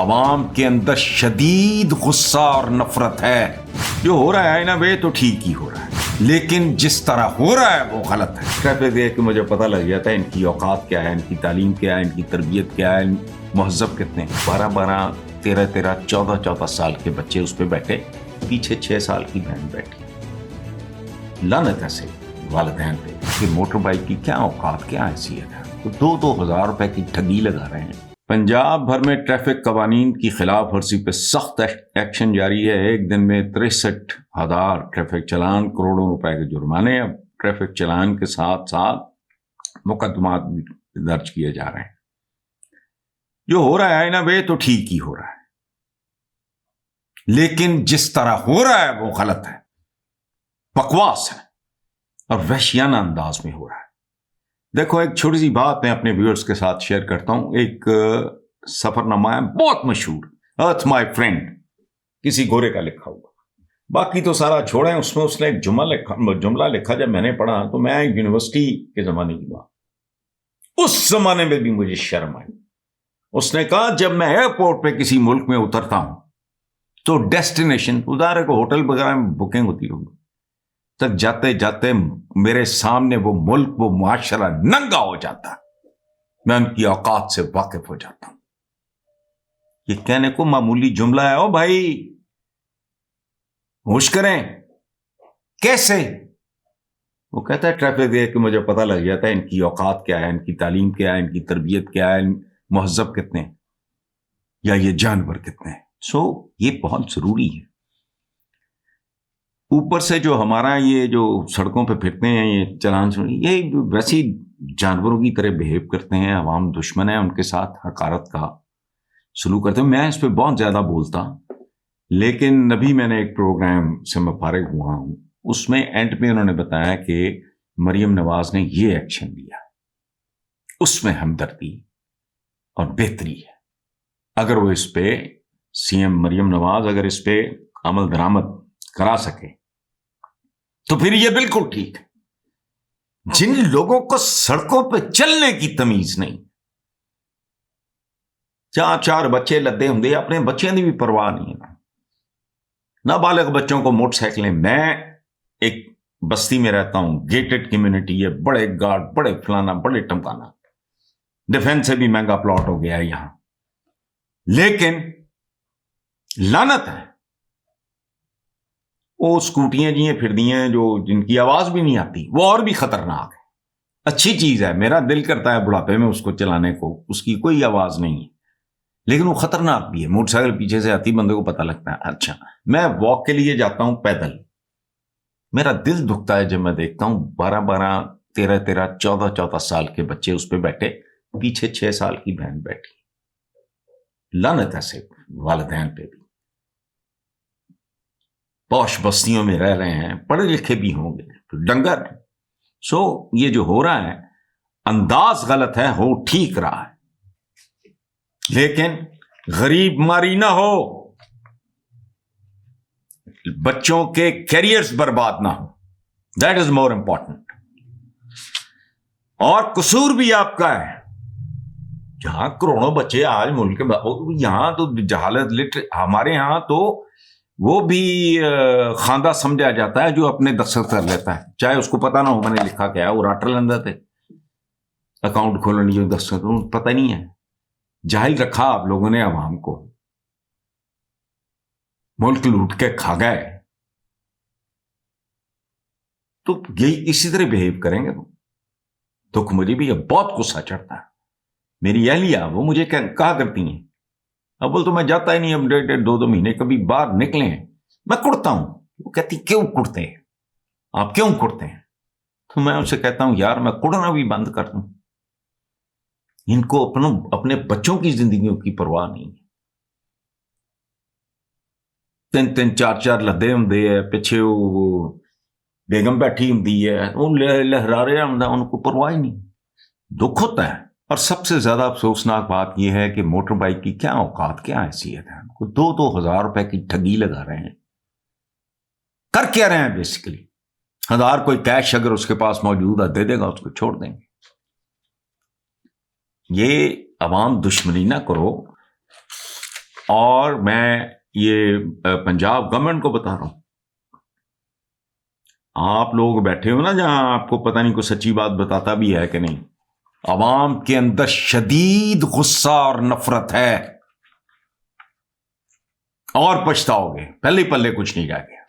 عوام کے اندر شدید غصہ اور نفرت ہے. جو ہو رہا ہے نا وہ تو ٹھیک ہی ہو رہا ہے، لیکن جس طرح ہو رہا ہے وہ غلط ہے. ٹریفک دیکھ کے مجھے پتہ لگ جاتا ہے ان کی اوقات کیا ہے، ان کی تعلیم کیا ہے، ان کی تربیت کیا ہے، مہذب کتنے ہیں. 12 13 14 سال کے بچے اس پہ بیٹھے، پیچھے 6 سال کی بہن بیٹھی. لعنت ایسے والدین پہ کہ موٹر بائک کی کیا اوقات، کیا حیثیت ہے. تو 2,000 روپے کی ٹھگی لگا رہے ہیں. پنجاب بھر میں ٹریفک قوانین کی خلاف ورزی پہ سخت ایکشن جاری ہے. ایک دن میں 63,000 ٹریفک چلان، کروڑوں روپے کے جرمانے. اب ٹریفک چلان کے ساتھ ساتھ مقدمات بھی درج کیے جا رہے ہیں. جو ہو رہا ہے نا وہ تو ٹھیک ہی ہو رہا ہے، لیکن جس طرح ہو رہا ہے وہ غلط ہے، بکواس ہے اور وحشیانہ انداز میں ہو رہا ہے. دیکھو ایک چھوٹی سی بات میں اپنے ویورز کے ساتھ شیئر کرتا ہوں. ایک سفر نامہ ہے بہت مشہور، ارتھ مائی فرینڈ، کسی گورے کا لکھا ہوا. باقی تو سارا چھوڑیں. اس میں اس نے ایک جملہ لکھا. جب میں نے پڑھا تو میں یونیورسٹی کے زمانے کی بات، اس زمانے میں بھی مجھے شرم آئی. اس نے کہا جب میں ایئرپورٹ پہ کسی ملک میں اترتا ہوں تو ڈیسٹینیشن ادارے کو ہوٹل وغیرہ میں بکنگ ہوتی ہوگی تک جاتے جاتے میرے سامنے وہ ملک، وہ معاشرہ ننگا ہو جاتا. میں ان کی اوقات سے واقف ہو جاتا ہوں. یہ کہنے کو معمولی جملہ ہے. او بھائی ہوش کریں. کیسے؟ وہ کہتا ہے ٹریفک دیکھ کے مجھے پتہ لگ جاتا ہے ان کی اوقات کیا ہے، ان کی تعلیم کیا ہے، ان کی تربیت کیا ہے، مہذب کتنے ہیں یا یہ جانور کتنے ہیں. یہ بہت ضروری ہے. اوپر سے جو ہمارا یہ جو سڑکوں پہ پھرتے ہیں یہ چلان، یہ ویسی جانوروں کی طرح بہیو کرتے ہیں. عوام دشمن ہے، ان کے ساتھ حقارت کا سلوک کرتے ہیں. میں اس پہ بہت زیادہ بولتا، لیکن ابھی میں نے ایک پروگرام سے میں فارغ ہوا ہوں. اس میں اینڈ پہ انہوں نے بتایا کہ مریم نواز نے یہ ایکشن لیا، اس میں ہمدردی اور بہتری ہے. اگر وہ اس پہ سی ایم مریم نواز اگر اس پہ عمل درآمد کرا سکے تو پھر یہ بالکل ٹھیک ہے. جن لوگوں کو سڑکوں پہ چلنے کی تمیز نہیں، 4 بچے لدے ہوں، اپنے بچوں کی بھی پرواہ نہیں ہے. نابالغ بچوں کو موٹر سائیکلیں. میں ایک بستی میں رہتا ہوں، گیٹڈ کمیونٹی ہے، بڑے گارڈ، بڑے فلانا، بڑے ٹمکانا، ڈیفینس سے بھی مہنگا پلاٹ ہو گیا ہے یہاں. لیکن لعنت ہے وہ اسکوٹیاں جی پھر دی ہیں جو جن کی آواز بھی نہیں آتی، وہ اور بھی خطرناک ہے. اچھی چیز ہے، میرا دل کرتا ہے بڑھاپے میں اس کو چلانے کو، اس کی کوئی آواز نہیں ہے، لیکن وہ خطرناک بھی ہے. موٹر سائیکل پیچھے سے آتی، بندے کو پتہ لگتا ہے. اچھا میں واک کے لیے جاتا ہوں پیدل، میرا دل دکھتا ہے جب میں دیکھتا ہوں 12 13 14 سال کے بچے اس پہ بیٹھے، پیچھے 6 سال کی بہن بیٹھی. لعنت ایسے والدین پہ بھی. پوش بستیوں میں رہ رہے ہیں، پڑھے لکھے بھی ہوں گے تو ڈنگر. یہ جو ہو رہا ہے انداز غلط ہے، ہو ٹھیک رہا ہے، لیکن غریب ماری نہ ہو، بچوں کے کیریئرز برباد نہ ہو. That is more important. اور قصور بھی آپ کا ہے. جہاں کروڑوں بچے آج ملک میں، یہاں تو جہالت ہمارے یہاں تو وہ بھی خواندہ سمجھا جاتا ہے جو اپنے دستخط کر لیتا ہے، چاہے اس کو پتہ نہ ہو میں نے لکھا کیا ہے. وہ راٹر لندہ تھے اکاؤنٹ کھولنے جو دستخط پتہ نہیں ہے. جاہل رکھا آپ لوگوں نے عوام کو، ملک لوٹ کے کھا گئے. تو یہی اسی طرح بہیو کریں گے تو مجھے بھی بہت غصہ چڑھتا ہے. میری اہلیہ وہ مجھے کہا کرتی ہیں، اب تو میں جاتا ہی نہیں، اب 1.5 مہینے کبھی باہر نکلے ہیں میں کڑتا ہوں. وہ کہتی کیوں کڑتے ہیں آپ، کیوں کڑتے ہیں؟ تو میں ان سے کہتا ہوں یار میں کڑنا بھی بند کر دوں. ان کو اپنے بچوں کی زندگیوں کی پرواہ نہیں ہے. 3 4 لدے ہوں، پیچھے وہ بیگم بیٹھی ہوں، وہ لہرا رہے ہوں، ان کو پرواہ ہی نہیں. دکھ ہوتا ہے. اور سب سے زیادہ افسوسناک بات یہ ہے کہ موٹر بائک کی کیا اوقات، کیا حیثیت ہے. 2,000 روپے کی ٹھگی لگا رہے ہیں. کر کیا رہے ہیں بیسیکلی؟ 1000 کوئی کیش اگر اس کے پاس موجود ہے دے دے گا، اس کو چھوڑ دیں گے. یہ عوام دشمنی نہ کرو. اور میں یہ پنجاب گورنمنٹ کو بتا رہا ہوں، آپ لوگ بیٹھے ہو نا جہاں آپ کو پتہ نہیں کوئی سچی بات بتاتا بھی ہے کہ نہیں، عوام کے اندر شدید غصہ اور نفرت ہے، اور پچھتاؤ گے، پہلے پلے کچھ نہیں رہ گیا۔